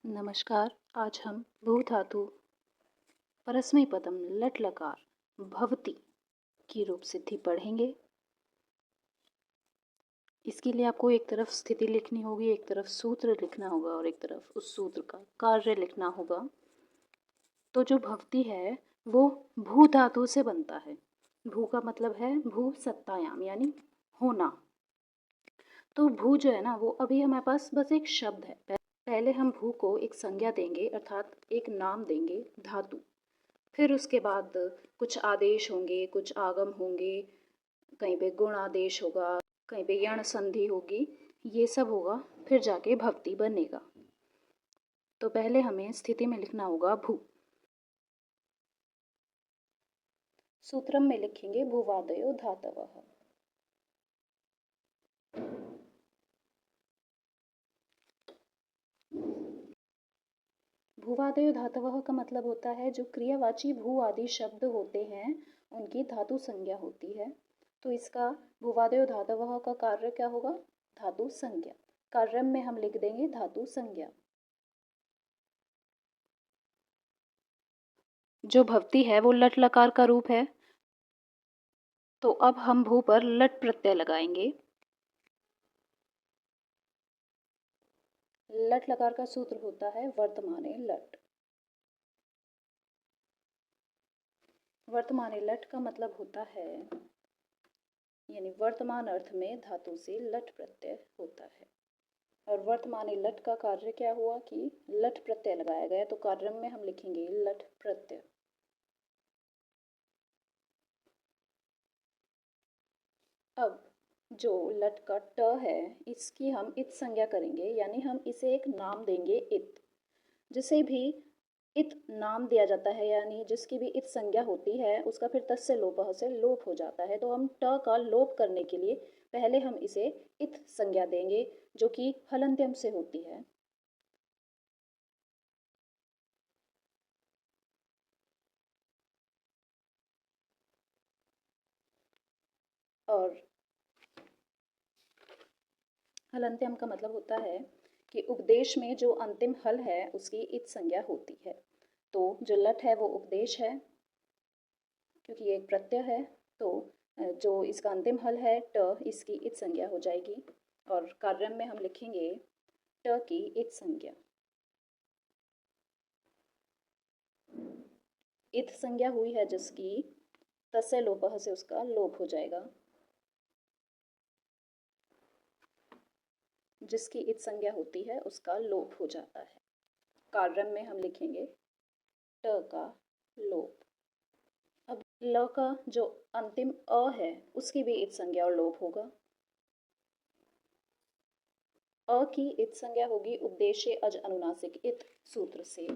नमस्कार। आज हम भू धातु परस्मैपदम लट लकार भवति की रूप सिद्धि पढ़ेंगे। इसके लिए आपको एक तरफ स्थिति लिखनी होगी, एक तरफ सूत्र लिखना होगा और एक तरफ उस सूत्र का कार्य लिखना होगा। तो जो भवति है वो भू धातु से बनता है। भू का मतलब है भू सत्तायाम यानी होना। तो भू जो है ना वो अभी हमारे पास बस एक शब्द है। पहले हम भू को एक संज्ञा देंगे अर्थात एक नाम देंगे धातु। फिर उसके बाद कुछ आदेश होंगे, कुछ आगम होंगे, कहीं पे गुण आदेश होगा, कहीं पे यण संधि होगी, ये सब होगा, फिर जाके भवति बनेगा। तो पहले हमें स्थिति में लिखना होगा भू। सूत्रम में लिखेंगे भूवादयो धातवः। भूवादयो धातवः का मतलब होता है जो क्रियावाची भू आदि शब्द होते हैं उनकी धातु संज्ञा होती है। तो इसका भूवादयो धातवः का कार्य क्या होगा? धातु संज्ञा। कार्यम में हम लिख देंगे धातु संज्ञा। जो भवति है वो लट लकार का रूप है। तो अब हम भू पर लट प्रत्यय लगाएंगे। लट लकार का सूत्र होता है वर्तमाने लट। वर्तमाने लट का मतलब होता है यानी वर्तमान अर्थ में धातु से लट प्रत्यय होता है। और वर्तमाने लट का कार्य क्या हुआ कि लट प्रत्यय लगाया गया। तो कार्य में हम लिखेंगे लट प्रत्यय। अब जो लट का ट है इसकी हम इत संज्ञा करेंगे यानी हम इसे एक नाम देंगे इत। जिसे भी इत नाम दिया जाता है यानी जिसकी भी इत संज्ञा होती है उसका फिर तस्य लोपः से लोप हो जाता है। तो हम ट का लोप करने के लिए पहले हम इसे इत संज्ञा देंगे जो कि हलन्त्यम से होती है। और हलन्त्यम का मतलब होता है कि उपदेश में जो अंतिम हल है उसकी इत संज्ञा होती है। तो जो लट है वो उपदेश है क्योंकि ये एक प्रत्यय है। तो जो इसका अंतिम हल है ट इसकी इत संज्ञा हो जाएगी। और कार्यम में हम लिखेंगे ट की इत संज्ञा। इत संज्ञा हुई है जिसकी तस्य लोपः से उसका लोप हो जाएगा। जिसकी इत संज्ञा होती है उसका लोप हो जाता है। कार्यम में हम लिखेंगे ट का लोप। अब ल का जो अंतिम अ है उसकी भी इत संज्ञा और लोप होगा। अ की इत संज्ञा होगी उपदेशे अज अनुनासिक इत सूत्र से।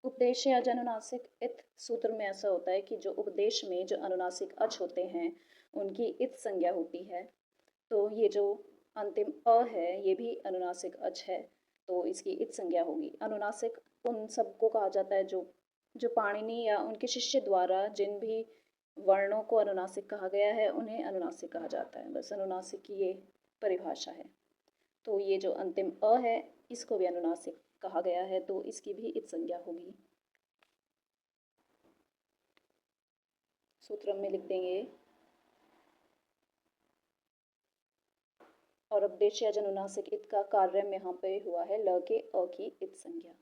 उपदेश अज अनुनासिक इत सूत्र में ऐसा होता है कि जो उपदेश में जो अनुनासिक अच होते हैं उनकी इत संज्ञा होती है। तो ये जो अंतिम अ है ये भी अनुनासिक अच है तो इसकी इत संज्ञा होगी। अनुनासिक उन सबको कहा जाता है जो पाणिनि या उनके शिष्य द्वारा जिन भी वर्णों को अनुनासिक कहा गया है उन्हें अनुनासिक कहा जाता है। बस अनुनासिक की ये परिभाषा है। तो ये जो अंतिम अ है इसको भी अनुनासिक कहा गया है तो इसकी भी इत संज्ञा होगी। सूत्र में लिख देंगे और उपदेश्य अनुनासिक इत का कार्य में यहाँ पे हुआ है ल के अ की इत संज्ञा।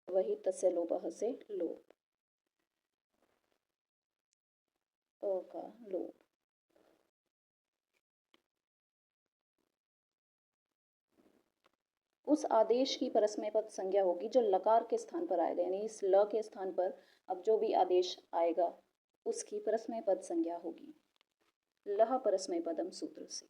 वही तस्य लोपः से लोप। अ का लोप। उस आदेश की परस्मैपद संज्ञा होगी जो लकार के स्थान पर आएगा यानी इस ल के स्थान पर अब जो भी आदेश आएगा उसकी परस्मैपद संज्ञा होगी लह परस्मैपदम सूत्र से।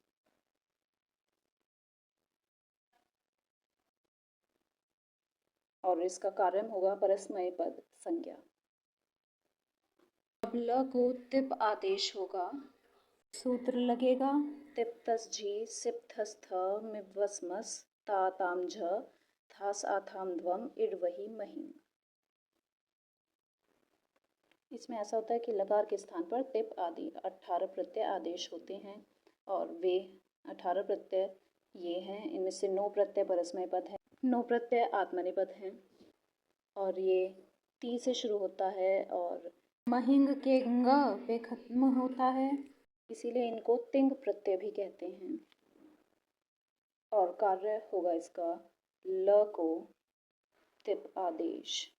और इसका कारण होगा परस्मैपद संज्ञा। अब ल को तिप आदेश होगा। सूत्र लगेगा तिप्तस झी सिप्थस्थ मिवस्मस ताताम झ थास आथाम ध्वम इड वही महिम। इसमें ऐसा होता है कि लकार के स्थान पर तिप आदि 18 प्रत्यय आदेश होते हैं और वे 18 प्रत्यय ये हैं। इनमें से 9 प्रत्यय परस्मय पद हैं, 9 प्रत्यय आत्मनेपद हैं और ये ती से शुरू होता है और महिंग के ग पे खत्म होता है, इसीलिए इनको तिंग प्रत्यय भी कहते हैं। और कार्य होगा इसका ल को तिप आदेश।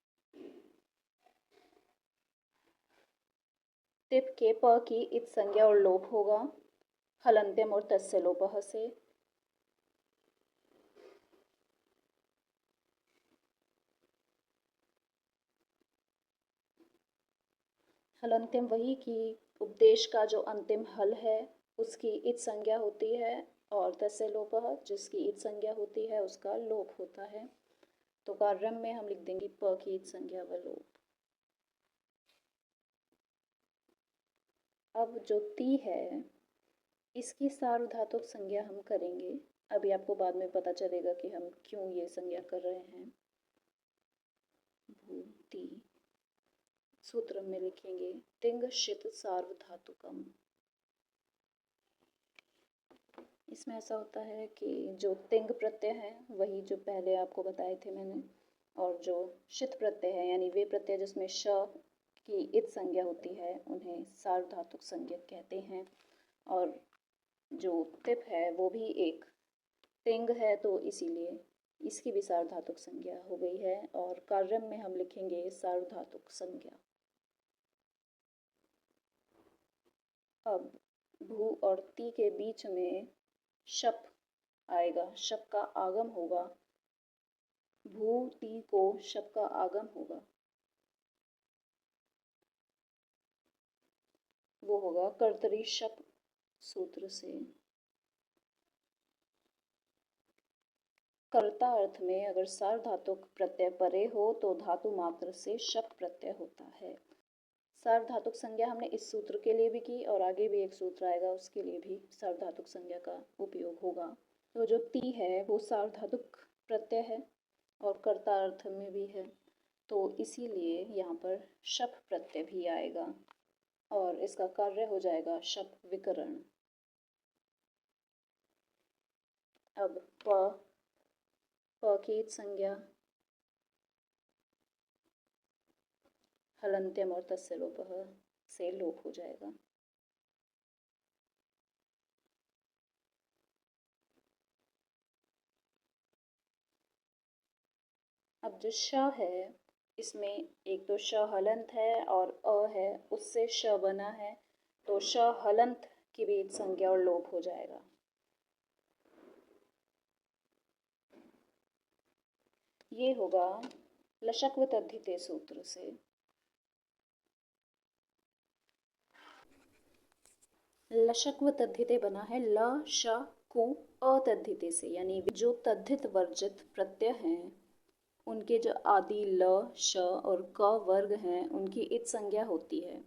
तिप के प की इत संज्ञा और लोप होगा हलंत्यम और तस्य लोपः से। हलंत्यम वही कि उपदेश का जो अंतिम हल है उसकी इत संज्ञा होती है और तस्य लोपः जिसकी इत संज्ञा होती है उसका लोप होता है। तो कार्यम में हम लिख देंगे प की इत संज्ञा व लोप। अब जो ती है इसकी सार्वधातुक संज्ञा हम करेंगे। अभी आपको बाद में पता चलेगा कि हम क्यों ये संज्ञा कर रहे हैं। भूति सूत्र में लिखेंगे तिंग शित सार्वधातुकम। इसमें ऐसा होता है कि जो तिंग प्रत्यय है वही जो पहले आपको बताए थे मैंने, और जो शित प्रत्यय है यानी वे प्रत्यय जिसमें श की इत संज्ञा होती है उन्हें सार्वधातुक संज्ञक कहते हैं। और जो तिप है वो भी एक तिंग है तो इसीलिए इसकी भी सार्वधातुक संज्ञा हो गई है और कार्यम में हम लिखेंगे सार्वधातुक संज्ञा। अब भू और ती के बीच में शप आएगा, शप का आगम होगा। भू ती को शप का आगम होगा, वो होगा कर्तरी शप सूत्र से। कर्ता अर्थ में अगर सार्वधातुक प्रत्यय परे हो तो धातु मात्र से शप प्रत्यय होता है। सार्वधातुक संज्ञा हमने इस सूत्र के लिए भी की और आगे भी एक सूत्र आएगा उसके लिए भी सार्वधातुक संज्ञा का उपयोग होगा। तो जो ती है वो सार्वधातुक प्रत्यय है और कर्ता अर्थ में भी है, तो इसीलिए यहाँ पर शप प्रत्यय भी आएगा और इसका कार्य हो जाएगा शप विकरण। अब प की संज्ञा हलंत्यम और तस्य लोपः से लोप हो जाएगा। अब जो श है इसमें एक तो श हलंत है और अ है उससे श बना है, तो श हलंत की भी संज्ञा और लोप हो जाएगा। ये होगा लशक्व तद्धिते सूत्र से। लशक्व तद्धिते बना है ल श कु अतद्धिते से, यानी जो तद्धित वर्जित प्रत्यय हैं उनके जो आदि ल श और क वर्ग हैं उनकी इत संज्ञा होती है।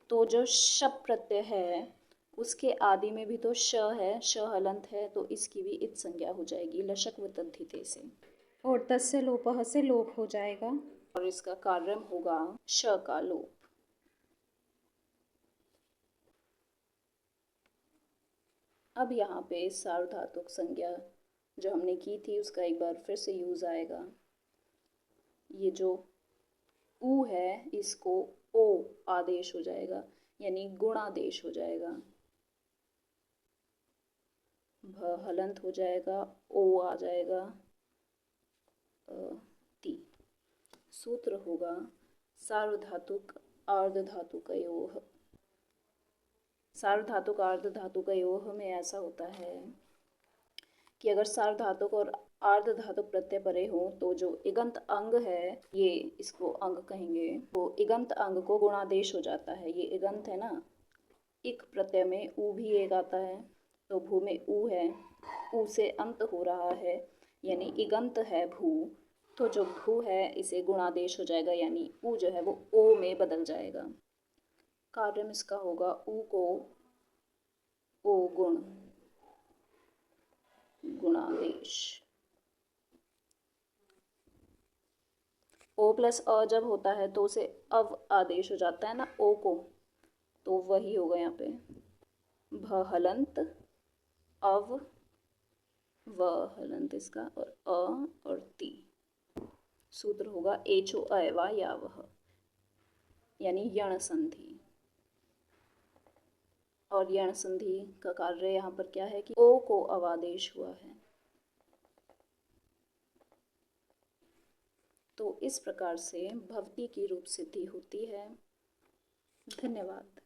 तो जो शप प्रत्यय है उसके आदि में भी तो श है, श हलंत है, तो इसकी भी इत संज्ञा हो जाएगी लशक्व तद्धिते से और तस्य लोपः से लोप हो जाएगा और इसका कार्यम होगा श का लोप। अब यहाँ पे सार्वधातुक संज्ञा जो हमने की थी उसका एक बार फिर से यूज आएगा। ये जो ऊ है इसको ओ आदेश हो जाएगा यानी गुणादेश हो जाएगा। भ हलंत हो जाएगा, ओ आ जाएगा, ती। सूत्र होगा सार्वधातुक आर्धधातुकयोः। सार्वधातुक आर्धधातुकयोः में ऐसा होता है कि अगर सार्वधातुक और आर्धधातुक प्रत्यय परे हो तो जो इगंत अंग है ये इसको अंग कहेंगे, वो इगंत अंग को गुणादेश हो जाता है। ये इगंत है ना, इक प्रत्यय में ऊ भी एक आता है, तो भू में ऊ है, ऊ से अंत हो रहा है यानी इगंत है भू, तो जो भू है इसे गुणादेश हो जाएगा यानी ऊ जो है वो ओ में बदल जाएगा। कार्यम इसका होगा ऊ को ओ गुण गुणादेश। ओ प्लस अ जब होता है तो उसे अव आदेश हो जाता है ना ओ को, तो वही होगा यहाँ पे भ हलंत अव व हलंत इसका और अ और ती। सूत्र होगा एचो अयवा या वह, यानी यण संधि। और यण संधि का कार्य यहाँ पर क्या है कि ओ को अवादेश हुआ है। तो इस प्रकार से भवती की रूप सिद्धि होती है। धन्यवाद।